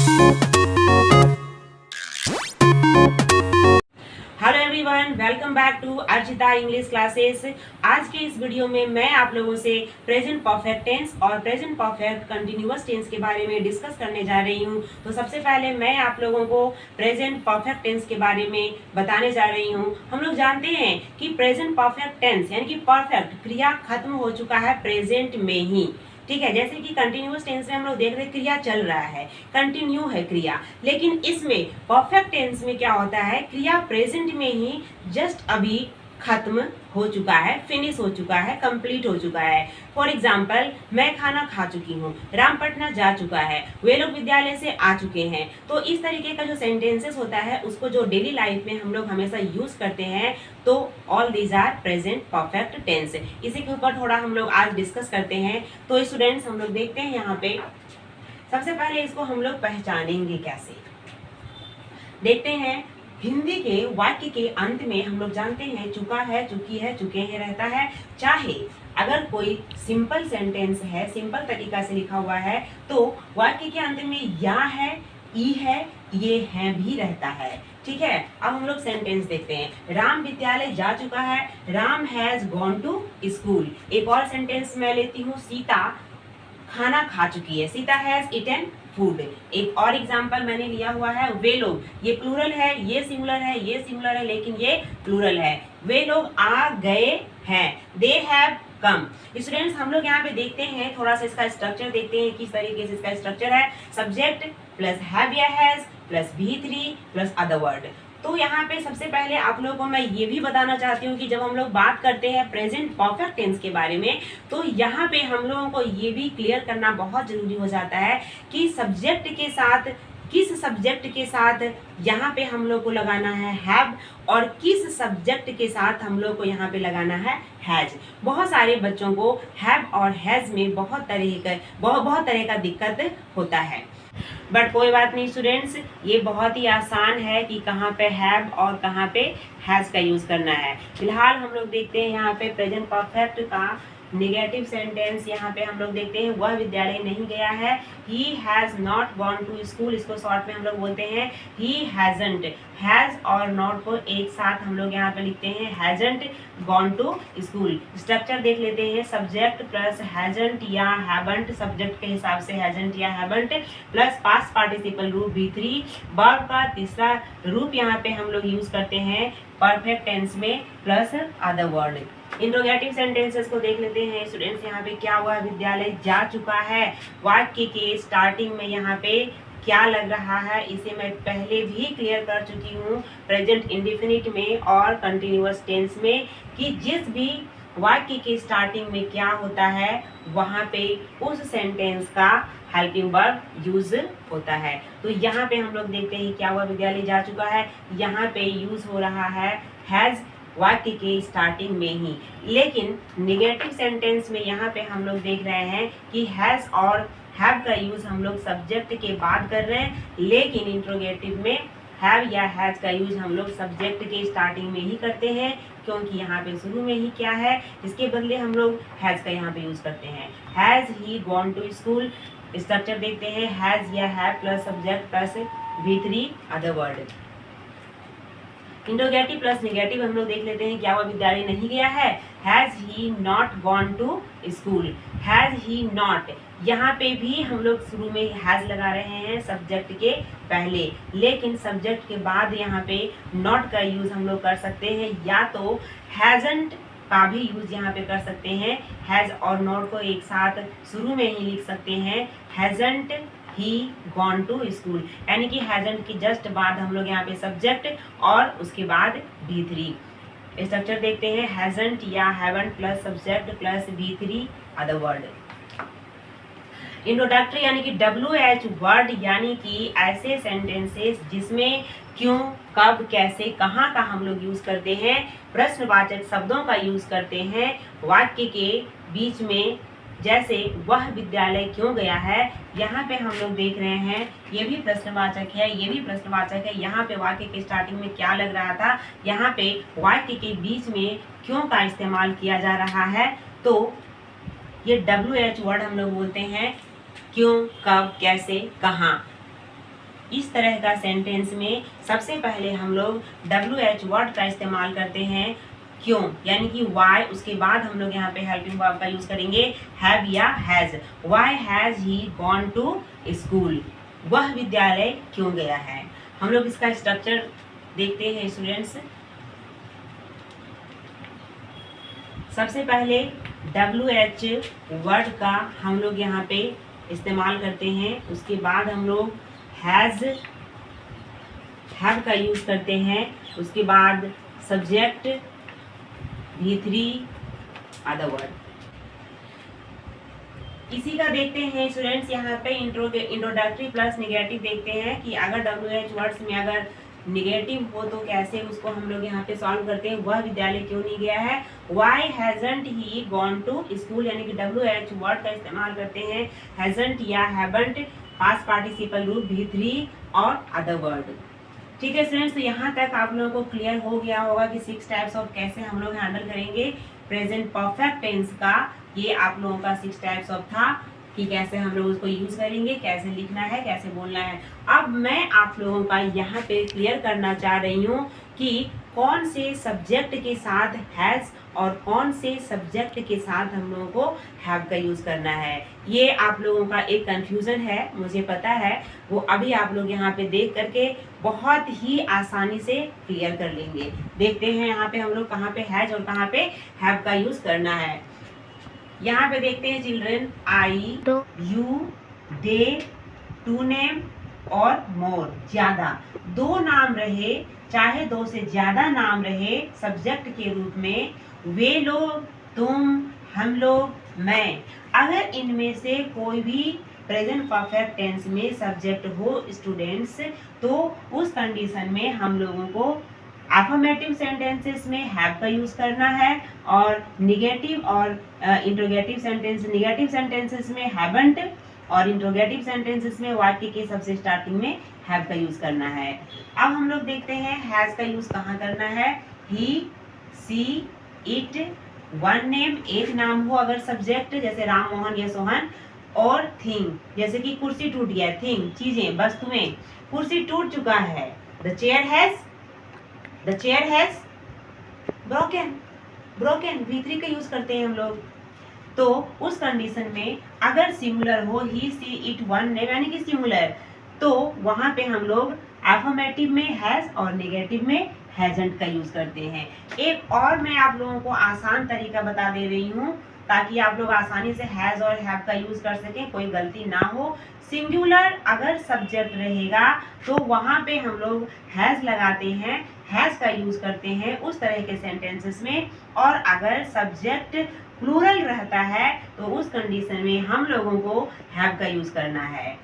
Hello everyone, welcome back to Archita English classes. आज के इस वीडियो में मैं आप लोगों से प्रेजेंट परफेक्ट टेंस और प्रेजेंट परफेक्ट कंटिन्यूअस टेंस के बारे में डिस्कस करने जा रही हूं। तो सबसे पहले मैं आप लोगों को प्रेजेंट परफेक्ट टेंस के बारे में बताने जा रही हूं। हम लोग जानते हैं कि प्रेजेंट परफेक्ट टेंस यानी कि परफेक्ट क्रिया खत्म हो चुका है प्रेजेंट में ही, ठीक है। जैसे कि कंटिन्यूअस टेंस में हम लोग देख रहे हैं क्रिया चल रहा है, कंटिन्यू है क्रिया, लेकिन इसमें परफेक्ट टेंस में क्या होता है, क्रिया प्रेजेंट में ही जस्ट अभी खत्म हो चुका है, फिनिश हो चुका है, कंप्लीट हो चुका है। फॉर एग्जाम्पल, मैं खाना खा चुकी हूँ, राम पटना जा चुका है, वे लोग विद्यालय से आ चुके हैं। तो इस तरीके का जो सेंटेंसेस होता है उसको जो डेली लाइफ में हम लोग हमेशा यूज करते हैं, तो all these are present perfect tense. इसी के ऊपर थोड़ा हम लोग आज डिस्कस करते हैं। तो स्टूडेंट्स, हम लोग देखते हैं यहाँ पे सबसे पहले इसको हम लोग पहचानेंगे कैसे, देखते हैं। हिंदी के वाक्य के अंत में हम लोग जानते हैं चुका है, चुकी है, चुके हैं रहता है। चाहे अगर कोई सिंपल सेंटेंस है, सिंपल तरीका से लिखा हुआ है, तो वाक्य के अंत में या है, ई है, ये है भी रहता है, ठीक है। अब हम लोग सेंटेंस देखते हैं। राम विद्यालय जा चुका है, Ram has gone to school. एक और सेंटेंस मैं लेती हूँ, सीता खाना खा चुकी है, सीता हैज ईटन फूड। एक और एग्जांपल मैंने लिया हुआ है, वे लोग, ये प्लूरल है, ये सिंगुलर है, ये सिंगुलर है, लेकिन ये प्लूरल है। वे लोग आ गए हैं, दे हैव कम। स्टूडेंट्स, हम लोग यहाँ पे देखते हैं, थोड़ा सा इसका स्ट्रक्चर देखते हैं किस तरीके से इसका स्ट्रक्चर है। सब्जेक्ट प्लस हैव या has plus V3 plus other word. तो यहाँ पे सबसे पहले आप लोगों को मैं ये भी बताना चाहती हूँ कि जब हम लोग बात करते हैं प्रेजेंट परफेक्ट टेंस के बारे में, तो यहाँ पे हम लोगों को ये भी क्लियर करना बहुत जरूरी हो जाता है कि सब्जेक्ट के साथ, किस सब्जेक्ट के साथ यहाँ पे हम लोग को लगाना है हैव, और किस सब्जेक्ट के साथ हम लोग को यहाँ पे लगाना है हैज। बहुत सारे बच्चों को हैव और हैज में बहुत तरह का दिक्कत होता है, बट कोई बात नहीं स्टूडेंट्स, ये बहुत ही आसान है कि कहाँ पे हैव और कहाँ पे हैज का यूज करना है। फिलहाल हम लोग देखते हैं यहाँ पे प्रेजेंट परफेक्ट का नेगेटिव सेंटेंस। यहाँ पे हम लोग देखते हैं, वह विद्यालय नहीं गया है, he has not gone to school. इसको शॉर्ट में हम लोग बोलते हैं ही हैजंट। हैज और नॉट को एक साथ हम लोग यहाँ पे लिखते हैं, hasn't gone to school. Structure देख लेते हैं, सब्जेक्ट प्लस हैजंट या हैवंट, सब्जेक्ट के हिसाब से हैजंट या हैवंट, प्लस पास्ट पार्टिसिपल रूप V3। वर्ब का तीसरा रूप यहाँ पे हम लोग यूज करते हैं परफेक्ट टेंस में, plus other word. Interrogative sentences को देख लेते हैं स्टूडेंट्स। यहाँ पे क्या हुआ, विद्यालय जा चुका है। वाक्य के स्टार्टिंग में यहाँ पे क्या लग रहा है, इसे मैं पहले भी क्लियर कर चुकी हूँ प्रेजेंट इंडेफिनिट में और कंटिन्यूअस टेंस में, कि जिस भी वाक्य के स्टार्टिंग में क्या होता है वहाँ पे उस सेंटेंस का हेल्पिंग वर्ब यूज होता है। तो यहाँ पे हम लोग देखते हैं क्या हुआ, विद्यालय जा चुका है, यहाँ पे यूज हो रहा है हैज वाक्य के स्टार्टिंग में ही। लेकिन नेगेटिव सेंटेंस में यहाँ पे हम लोग देख रहे हैं कि हैज और हैव का यूज हम लोग सब्जेक्ट के बाद कर रहे हैं, लेकिन इंट्रोगेटिव में हैव या हैज का यूज हम लोग सब्जेक्ट के स्टार्टिंग में ही करते हैं, क्योंकि यहाँ पे शुरू में ही क्या है, इसके बदले हम लोग हैज का यहाँ पे यूज करते हैं। Has he gone to school. Structure देखते हैं, हैज या have plus subject plus V3 other word. Interrogative plus negative हम लोग देख लेते हैं, क्या वह विद्यालय नहीं गया है, has he not gone to school. Has he not, यहाँ पे भी हम लोग शुरू में हैज लगा रहे हैं सब्जेक्ट के पहले, लेकिन सब्जेक्ट के बाद यहाँ पे नॉट का यूज हम लोग कर सकते हैं, या तो हैजंट का भी यूज यहाँ पे कर सकते हैं। हैज और नॉट को एक साथ शुरू में ही लिख सकते हैं, hasn't he gone to school, यानी कि हैजंट की जस्ट बाद हम लोग यहाँ पे सब्जेक्ट और उसके बाद V3। स्ट्रक्चर देखते हैं, हैजंट या haven't plus subject plus V3 other word. Introductory यानी कि WH वर्ड, यानी कि ऐसे सेंटेंसेस जिसमें क्यों, कब, कैसे, कहाँ का हम लोग यूज करते हैं, प्रश्नवाचक शब्दों का यूज करते हैं वाक्य के बीच में। जैसे वह विद्यालय क्यों गया है, यहाँ पे हम लोग देख रहे हैं ये भी प्रश्नवाचक है, ये भी प्रश्नवाचक है। यहाँ पे वाक्य के स्टार्टिंग में क्या लग रहा था, यहाँ पे वाक्य के बीच में क्यों का इस्तेमाल किया जा रहा है, तो ये WH वर्ड हम लोग बोलते हैं क्यों, कब, कैसे, कहाँ। इस तरह का सेंटेंस में सबसे पहले हम लोग WH वर्ड का इस्तेमाल करते हैं। क्यों, यानी कि वाई, उसके बाद हम लोग यहाँ पे हेल्पिंग वर्ब का यूज करेंगे हैव या has. Why has he gone to school, वह विद्यालय क्यों गया है। हम लोग इसका स्ट्रक्चर देखते हैं स्टूडेंट्स। सबसे पहले WH वर्ड का हम लोग यहाँ पे इस्तेमाल करते हैं, उसके बाद हम लोग हैज, हैव का यूज करते हैं, उसके बाद सब्जेक्ट V3 अदर वर्ड। इसी का देखते हैं स्टूडेंट्स, यहाँ पे इंट्रोडक्टरी प्लस निगेटिव देखते हैं कि अगर WH वर्ड्स में अगर निगेटिव हो तो कैसे उसको हम लोग यहाँ पे सॉल्व करते हैं। वह विद्यालय क्यों नहीं गया है, why hasn't he gone to school, यानी कि WH वर्ड का इस्तेमाल करते हैं हैजंट या हैवंट, पास्ट पार्टिसिपल रूप V3 और अदर वर्ड। ठीक है स्टूडेंट्स, तो यहाँ तक आप लोगों को क्लियर हो गया होगा कि 6 टाइप्स ऑफ कैसे हम लोग हैंडल करेंगे प्रेजेंट परफेक्ट टेंस का। ये आप लोगों का 6 टाइप्स ऑफ था कि कैसे हम लोग उसको यूज करेंगे, कैसे लिखना है, कैसे बोलना है। अब मैं आप लोगों का यहाँ पे क्लियर करना चाह रही हूँ कि कौन से सब्जेक्ट के साथ हैज और कौन से सब्जेक्ट के साथ हम लोगों को हैव का यूज करना है। ये आप लोगों का एक कंफ्यूजन है, मुझे पता है, वो अभी आप लोग यहाँ पे देख करके बहुत ही आसानी से क्लियर कर लेंगे। देखते हैं यहाँ पे हम लोग कहाँ पे हैज और कहाँ पे हैव का यूज करना है। यहाँ पे देखते हैं children, I, you, they, to name और मोर, ज्यादा। 2 नाम रहे, चाहे 2 से ज्यादा नाम रहे सब्जेक्ट के रूप में, वे लोग, तुम, हम लोग, मैं, अगर इनमें से कोई भी प्रेजेंट परफेक्ट टेंस में सब्जेक्ट हो स्टूडेंट्स, तो उस कंडीशन में हम लोगों को अफर्मेटिव सेंटेंसेस में हैव का यूज करना है और निगेटिव और इंट्रोगेटिव सेंटेंस, निगेटिव सेंटेंसेस में हैवंट और इंट्रोगेटिव सेंटेंसेस में वाक्य के सबसे स्टार्टिंग में हैव का यूज करना है। अब हम लोग देखते हैं हैज का यूज कहाँ करना है। ही, सी, इट, वन नेम, एक नाम हो अगर सब्जेक्ट, जैसे राम, मोहन या सोहन, और थिंग, जैसे कि कुर्सी टूट गया, थिंग, चीजें, वस्तुएं, कुर्सी टूट चुका है, the chair has broken, V3 का यूज करते हैं हम लोग। तो उस कंडीशन में अगर सिंगुलर हो, ही, सी, इट, वन नेम, यानी कि सिंगुलर, तो वहां पे हम लोग अफर्मेटिव में हैज और नेगेटिव में हैजंट का यूज करते हैं। एक और मैं आप लोगों को आसान तरीका बता दे रही हूँ ताकि आप लोग आसानी से हैज और हैव का यूज कर सकें, कोई गलती ना हो। सिंगुलर अगर सब्जेक्ट रहेगा तो वहां पे हम लोग हैज लगाते हैं, हैज का यूज करते हैं उस तरह के सेंटेंसेस में, और अगर सब्जेक्ट प्लूरल रहता है तो उस कंडीशन में हम लोगों को हैव का यूज करना है।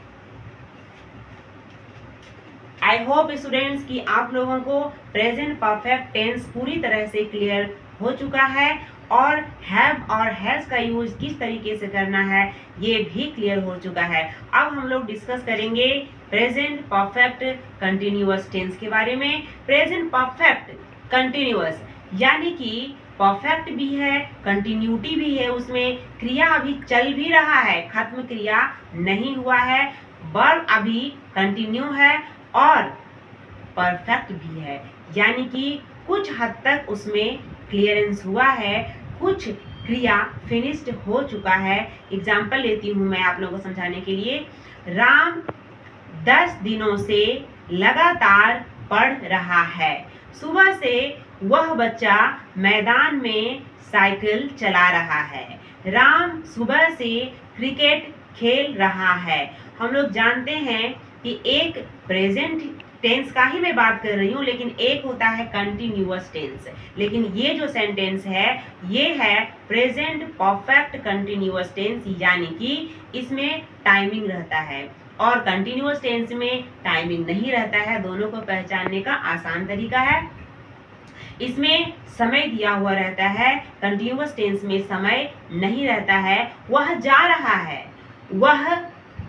आई होप स्टूडेंट्स कि आप लोगों को प्रेजेंट परफेक्ट टेंस पूरी तरह से क्लियर हो चुका है और हैव और हैज का यूज किस तरीके से करना है ये भी क्लियर हो चुका है। अब हम लोग डिस्कस करेंगे प्रेजेंट परफेक्ट कंटिन्यूअस टेंस के बारे में। प्रेजेंट परफेक्ट कंटिन्यूअस यानी कि परफेक्ट भी है, कंटिन्यूटी भी है, उसमें क्रिया अभी चल भी रहा है, खत्म क्रिया नहीं हुआ है, वर्ब अभी कंटिन्यू है और परफेक्ट भी है, यानी कि कुछ हद तक उसमें क्लियरेंस हुआ है, कुछ क्रिया फिनिश्ड हो चुका है। एग्जाम्पल लेती हूँ मैं आप लोगों को समझाने के लिए। राम 10 दिनों से लगातार पढ़ रहा है। सुबह से वह बच्चा मैदान में साइकिल चला रहा है। राम सुबह से क्रिकेट खेल रहा है। हम लोग जानते हैं कि एक प्रेजेंट टेंस का ही मैं बात कर रही हूँ, लेकिन एक होता है कंटिन्यूअस टेंस, लेकिन ये जो सेंटेंस है ये है प्रेजेंट परफेक्ट कंटिन्यूअस टेंस, यानी कि इसमें टाइमिंग रहता है और कंटिन्यूअस टेंस में टाइमिंग नहीं रहता है। दोनों को पहचानने का आसान तरीका है, इसमें समय दिया हुआ रहता है, कंटिन्यूअस टेंस में समय नहीं रहता है। वह जा रहा है, वह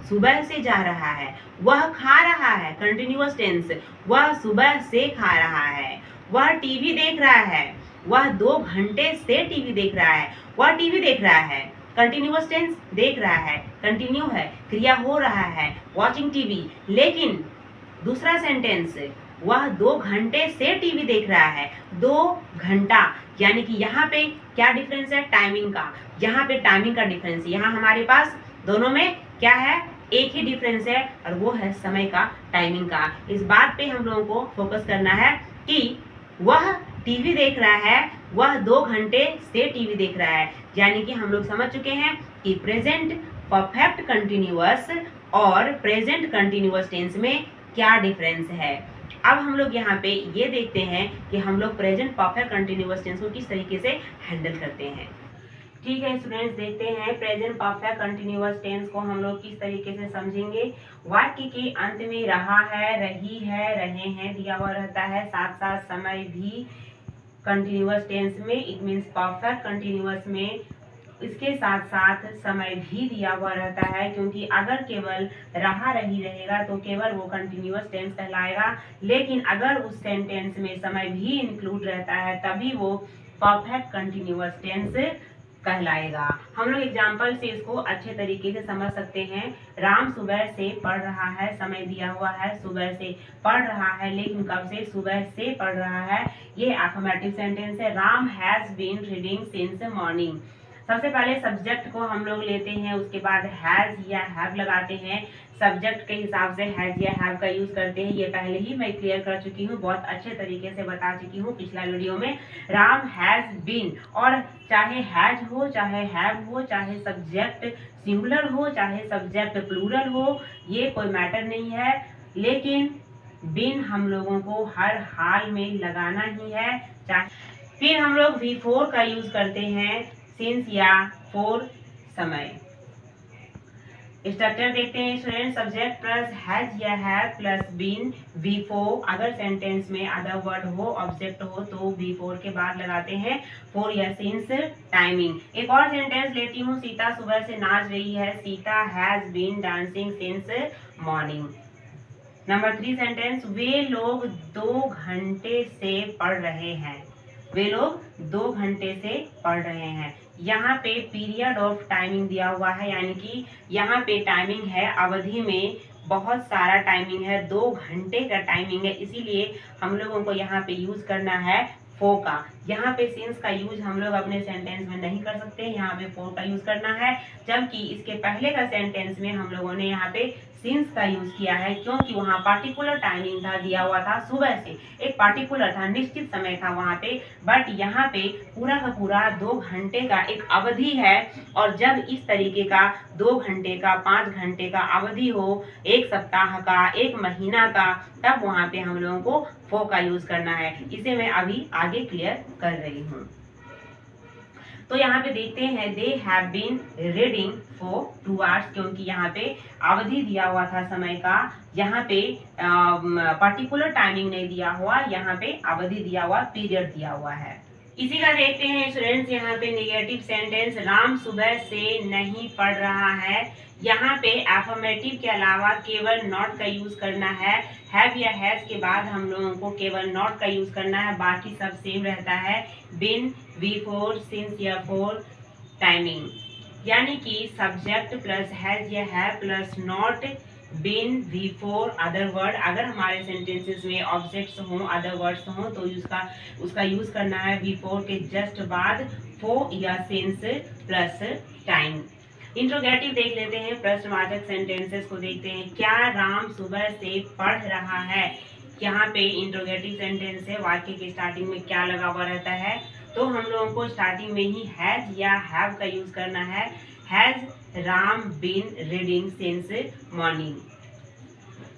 सुबह से जा रहा है। वह खा रहा है, कंटिन्यूअस टेंस, वह सुबह से खा रहा है। वह टीवी देख रहा है, वह 2 घंटे से टीवी देख रहा है। वह टीवी देख रहा है, कंटिन्यूअस टेंस, देख रहा है कंटिन्यू है, क्रिया हो रहा है, वॉचिंग टीवी। लेकिन दूसरा सेंटेंस, वह 2 घंटे से टीवी देख रहा है। 2 घंटा, यानी कि यहाँ पे क्या डिफरेंस है, टाइमिंग का। यहाँ पे टाइमिंग का डिफरेंस, यहाँ हमारे पास दोनों में क्या है, एक ही डिफरेंस है, और वो है समय का, टाइमिंग का। इस बात पे हम लोगों को फोकस करना है कि वह टीवी देख रहा है, वह 2 घंटे से टीवी देख रहा है। यानी कि हम लोग समझ चुके हैं कि प्रेजेंट परफेक्ट कंटिन्यूअस और प्रेजेंट कंटिन्यूअस टेंस में क्या डिफरेंस है। अब हम लोग यहाँ पे ये देखते हैं कि हम लोग प्रेजेंट परफेक्ट कंटिन्यूअस टेंस को किस तरीके से हैंडल करते हैं। ठीक है स्टूडेंट्स, देखते हैं प्रेजेंट परफेक्ट कंटिन्यूअस टेंस को हम लोग किस तरीके से समझेंगे। वाक्य के अंत में रहा है, रही है, रहे हैं दिया हुआ रहता है, साथ साथ समय भी कंटिन्यूअस टेंस में, इट मीन्स परफेक्ट कंटिन्यूअस में इसके साथ साथ समय भी दिया हुआ रहता है, क्योंकि अगर केवल रहा रही रहेगा तो केवल वो कंटिन्यूअस टेंस कहलाएगा, लेकिन अगर उस सेंटेंस में समय भी इंक्लूड रहता है तभी वो परफेक्ट कंटिन्यूअस टेंस कहलाएगा। हम लोग एग्जाम्पल से इसको अच्छे तरीके से समझ सकते हैं। राम सुबह से पढ़ रहा है, समय दिया हुआ है, सुबह से पढ़ रहा है, लेकिन कब से, सुबह से पढ़ रहा है, ये अफर्मेटिव सेंटेंस है। Ram has been reading since morning. सबसे पहले सब्जेक्ट को हम लोग लेते हैं, उसके बाद हैज या हैव लगाते हैं। सब्जेक्ट के हिसाब से हैज या हैव का यूज करते हैं, ये पहले ही मैं क्लियर कर चुकी हूँ, बहुत अच्छे तरीके से बता चुकी हूँ पिछला वीडियो में। राम हैज बीन, और चाहे हैज हो, चाहे हैव हो, चाहे सब्जेक्ट सिंगुलर हो, चाहे सब्जेक्ट प्लूरल हो, ये कोई मैटर नहीं है, लेकिन बीन हम लोगों को हर हाल में लगाना ही है। फिर हम लोग V4 का यूज करते हैं, सिंस या फॉर, समय। स्ट्रक्चर देखते हैं स्टूडेंट, सब्जेक्ट प्लस हैज या हैव प्लस बीन V4। अगर सेंटेंस में अदर वर्ड हो, ऑब्जेक्ट हो, तो V4 के बाद लगाते हैं फॉर या सिंस, टाइमिंग। एक और सेंटेंस लेती हूँ, सीता सुबह से नाच रही है, Sita has been dancing since morning. Number 3 sentence, वे लोग 2 घंटे से पढ़ रहे हैं। वे लोग 2 घंटे से पढ़ रहे हैं। यहाँ पे पीरियड ऑफ टाइमिंग दिया हुआ है, यानी कि यहाँ पे टाइमिंग है, अवधि में बहुत सारा टाइमिंग है, 2 घंटे का टाइमिंग है, इसीलिए हम लोगों को यहाँ पे यूज करना है फॉर का। यहाँ पे सिंस का यूज हम लोग अपने सेंटेंस में नहीं कर सकते, यहाँ पे फॉर का यूज करना है, जबकि इसके पहले का सेंटेंस में हम लोगों ने यहाँ पे सिंस का यूज किया है, क्योंकि वहाँ पार्टिकुलर टाइमिंग था, दिया हुआ था सुबह से, एक पार्टिकुलर था, निश्चित समय था वहाँ पे। बट यहाँ पे पूरा का पूरा 2 घंटे का एक अवधि है, और जब इस तरीके का 2 घंटे का, 5 घंटे का अवधि हो, एक सप्ताह का, एक महीना का, तब वहाँ पे हम लोगों को फॉर का यूज करना है। इसे मैं अभी आगे क्लियर कर रही हूँ। तो यहाँ पे देखते हैं, they have been reading for 2 hours, क्योंकि यहाँ पे अवधि दिया हुआ था समय का, यहाँ पे पर्टिकुलर टाइमिंग नहीं दिया हुआ, यहाँ पे अवधि दिया हुआ, पीरियड दिया हुआ है। इसी का देखते हैं स्टूडेंट्स, यहाँ पे नेगेटिव सेंटेंस, राम सुबह से नहीं पढ़ रहा है। यहाँ पे एफर्मेटिव के अलावा केवल नॉट का यूज करना है। हैव या हैज के बाद हम लोगों को केवल नॉट का यूज करना है, बाकी सब सेम रहता है। बिन, V4, सिंस या फॉर, टाइमिंग, यानी कि सब्जेक्ट प्लस हैज या have plus not, been, V4, other word. अगर हमारे सेंटेंसेस में ऑब्जेक्ट्स हों, अदर वर्ड्स हों, तो उसका यूज करना है V4 के जस्ट बाद फॉर या सिंस प्लस टाइम। इंट्रोगेटिव देख लेते हैं, प्रश्नवाचक सेंटेंसेस को देखते हैं। क्या राम सुबह से पढ़ रहा है? यहाँ पे इंट्रोगेटिव सेंटेंस है, वाक्य के स्टार्टिंग में क्या लगा हुआ रहता है, तो हम लोगों को स्टार्टिंग में ही हैज या हैव का यूज करना है। Has Ram been reading since morning.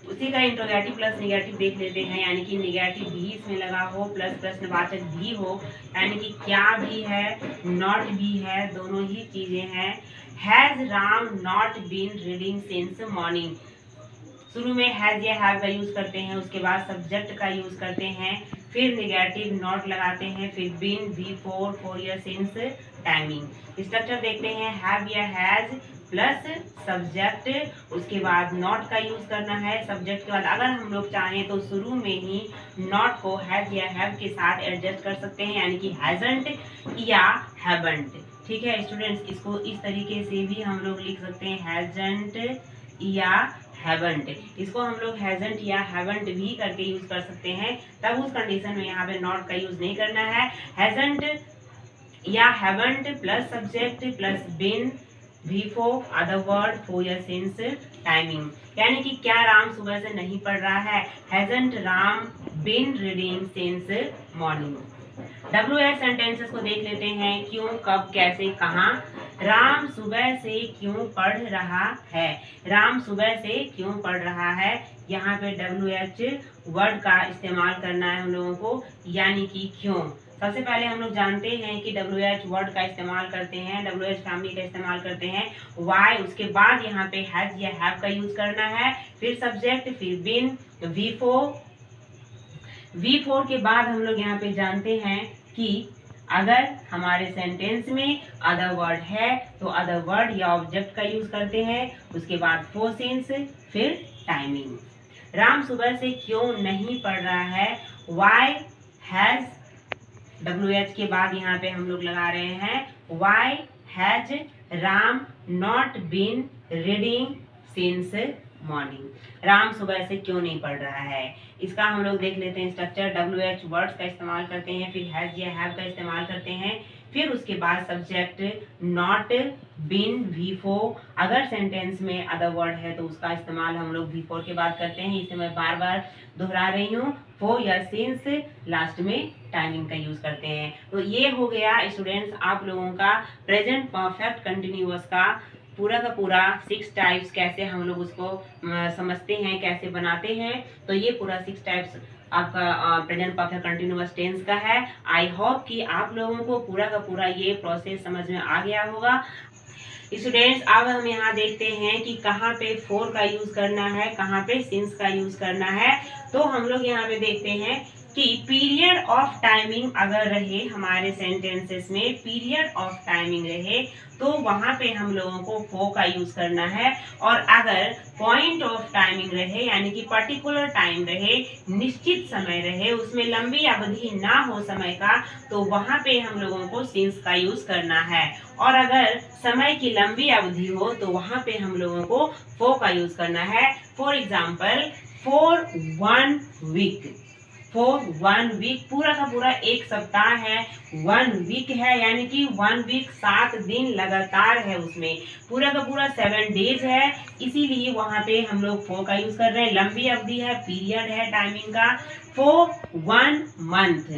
उसी का इंट्रोगेटिव प्लस नेगेटिव देख लेते हैं, यानी कि नेगेटिव भी इसमें लगा हो प्लस प्रश्नवाचक भी हो, यानी कि क्या भी है, नॉट भी है, दोनों ही चीजें हैं। Has Ram not been reading since morning. शुरू में हैज या हैव का यूज करते हैं, उसके बाद सब्जेक्ट का यूज करते हैं, फिर नेगेटिव नॉट लगाते हैं, फिर बीन, V4, फॉर या सिंस, टाइमिंग। स्ट्रक्चर देखते हैं, हैव या हैज प्लस सब्जेक्ट, उसके बाद नॉट का यूज करना है। सब्जेक्ट के बाद अगर हम लोग चाहें तो शुरू में ही नॉट को हैज या हैव के साथ एडजस्ट कर सकते हैं, यानी कि हैजंट या हैवंट। ठीक है स्टूडेंट्स, इसको इस तरीके से भी हम लोग लिख सकते हैं, हैजंट या हैवंट, इसको हम लोग हैजंट या हैवंट भी करके यूज कर सकते हैं, तब उस कंडीशन में यहाँ पे नॉट का यूज नहीं करना है। हैजंट या haven't plus subject plus been V4 other word for या सिंस टाइमिंग, यानी कि क्या राम सुबह से नहीं पढ़ रहा है, hasn't Ram been reading since morning. WH sentences को देख लेते हैं, क्यों, कब, कैसे, कहाँ। राम सुबह से क्यों पढ़ रहा है, राम सुबह से क्यों पढ़ रहा है, यहाँ पे WH वर्ड का इस्तेमाल करना है हम लोगों को, यानी कि क्यों। सबसे पहले हम लोग जानते हैं कि WH वर्ड का इस्तेमाल करते हैं, WH फैमिली का इस्तेमाल करते हैं, वाई, उसके बाद यहाँ पे हैज या हैव का यूज करना है, फिर सब्जेक्ट, फिर बिन, V4 के बाद हम लोग यहाँ पे जानते हैं कि अगर हमारे सेंटेंस में अदर वर्ड है तो अदर वर्ड या ऑब्जेक्ट का यूज करते हैं, उसके बाद फॉर सिंस, फिर टाइमिंग। राम सुबह से क्यों नहीं पढ़ रहा है, वाई हैज, WH के बाद यहाँ पे हम लोग लगा रहे हैं, why has Ram not been reading since morning, Ram सुबह से क्यों नहीं पढ़ रहा है। इसका हम लोग देख लेते हैं स्ट्रक्चर, WH वर्ड्स का इस्तेमाल करते हैं, फिर हैज या हैव का इस्तेमाल करते हैं, फिर उसके बाद सब्जेक्ट नॉट बीन V4, अगर सेंटेंस में अदर वर्ड है तो उसका इस्तेमाल हम लोग V4 के बाद करते हैं, इसे मैं बार बार दोहरा रही हूँ, फॉर या सिंस, लास्ट में टाइमिंग का यूज करते हैं। तो ये हो गया स्टूडेंट्स आप लोगों का प्रेजेंट परफेक्ट कंटिन्यूअस का पूरा 6 टाइप्स, कैसे हम लोग उसको समझते हैं, कैसे बनाते हैं। तो ये पूरा 6 टाइप्स आपका प्रेजेंट परफेक्ट कंटिन्यूअस टेंस का है। आई होप कि आप लोगों को पूरा ये प्रोसेस समझ में आ गया होगा। स्टूडेंट्स अब हम यहाँ देखते हैं कि कहाँ पे फॉर का यूज करना है, कहाँ पे सिंस का यूज करना है। तो हम लोग यहाँ पे देखते हैं कि पीरियड ऑफ टाइमिंग अगर रहे हमारे सेंटेंसेस में, पीरियड ऑफ टाइमिंग रहे तो वहां पे हम लोगों को फॉर का यूज करना है, और अगर पॉइंट ऑफ टाइमिंग रहे यानी कि पर्टिकुलर टाइम रहे, निश्चित समय रहे, उसमें लंबी अवधि ना हो समय का, तो वहां पे हम लोगों को सिंस का यूज करना है, और अगर समय की लंबी अवधि हो तो वहां पे हम लोगों को फॉर का यूज करना है। For example, for 1 week, for 1 week पूरा का पूरा एक सप्ताह है, 1 वीक है यानी कि 1 वीक 7 दिन लगातार है, उसमें पूरा का पूरा 7 डेज है, इसीलिए वहां पे हम लोग फॉर का यूज कर रहे हैं। लंबी अवधि है, पीरियड है टाइमिंग का। फॉर 1 मंथ,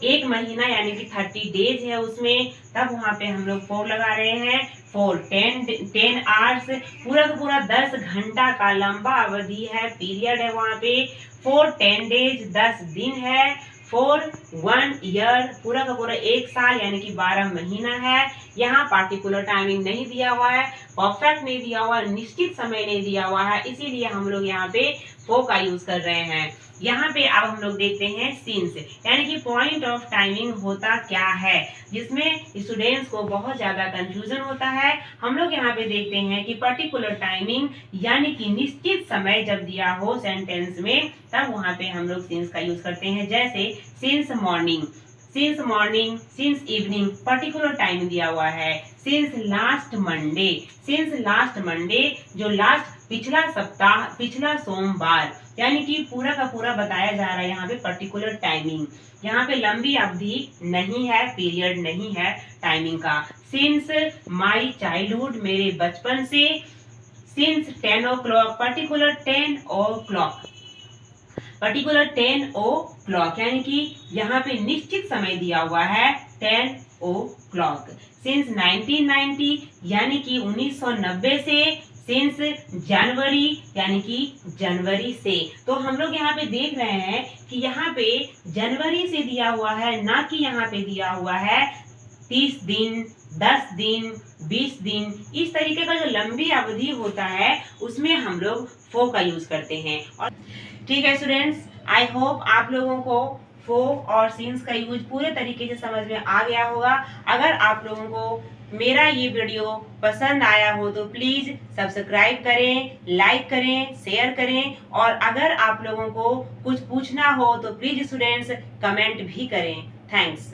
एक महीना यानी कि 30 डेज है उसमें, तब वहां पे हम लोग फॉर लगा रहे हैं। फॉर 10 आवर्स, पूरा का पूरा 10 घंटा का लंबा अवधि है, पीरियड है वहां पे। फॉर 10 डेज, 10 दिन है। फॉर 1 ईयर, पूरा का पूरा 1 साल यानी कि 12 महीना है। यहाँ पार्टिकुलर टाइमिंग नहीं दिया हुआ है, परफेक्ट नहीं दिया हुआ है, निश्चित समय नहीं दिया हुआ है, इसीलिए हम लोग यहाँ पे फॉर का यूज कर रहे हैं। यहाँ पे अब हम लोग देखते हैं सिंस, यानी कि पॉइंट ऑफ टाइमिंग होता क्या है, जिसमें स्टूडेंट्स को बहुत ज्यादा कंफ्यूजन होता है। हम लोग यहाँ पे देखते हैं कि पर्टिकुलर टाइमिंग यानी कि निश्चित समय जब दिया हो सेंटेंस में, तब वहां पे हम लोग सिंस का यूज करते हैं। जैसे since morning, since morning, since evening, particular time दिया हुआ है। Since last Monday, since last Monday, जो लास्ट पिछला सप्ताह, पिछला सोमवार, यानी कि पूरा का पूरा बताया जा रहा है यहाँ पे पर्टिकुलर टाइमिंग। यहाँ पे लंबी अवधि नहीं है, पीरियड नहीं है टाइमिंग का। सिंस माई चाइल्डहुड, मेरे बचपन से। Since 10 o'clock, particular 10 o'clock, particular 10 o'clock, यानी कि यहाँ पे निश्चित समय दिया हुआ है 10 o'clock। सिंस 1990, यानी कि 1990 से। सिंस जनवरी, यानी कि जनवरी से। तो हम लोग यहाँ पे देख रहे हैं कि यहाँ पे जनवरी से दिया हुआ है, ना कि यहाँ पे दिया हुआ है 30 दिन, 10 दिन, 20 दिन, इस तरीके का जो लंबी अवधि होता है उसमें हम लोग फॉर का यूज करते हैं। और ठीक है स्टूडेंट्स, आई होप आप लोगों को फॉर और सिंस का यूज पूरे तरीके से समझ में आ गया होगा। अगर आप लोगों को मेरा ये वीडियो पसंद आया हो तो प्लीज सब्सक्राइब करें, लाइक करें, शेयर करें, और अगर आप लोगों को कुछ पूछना हो तो प्लीज स्टूडेंट्स कमेंट भी करें। थैंक्स।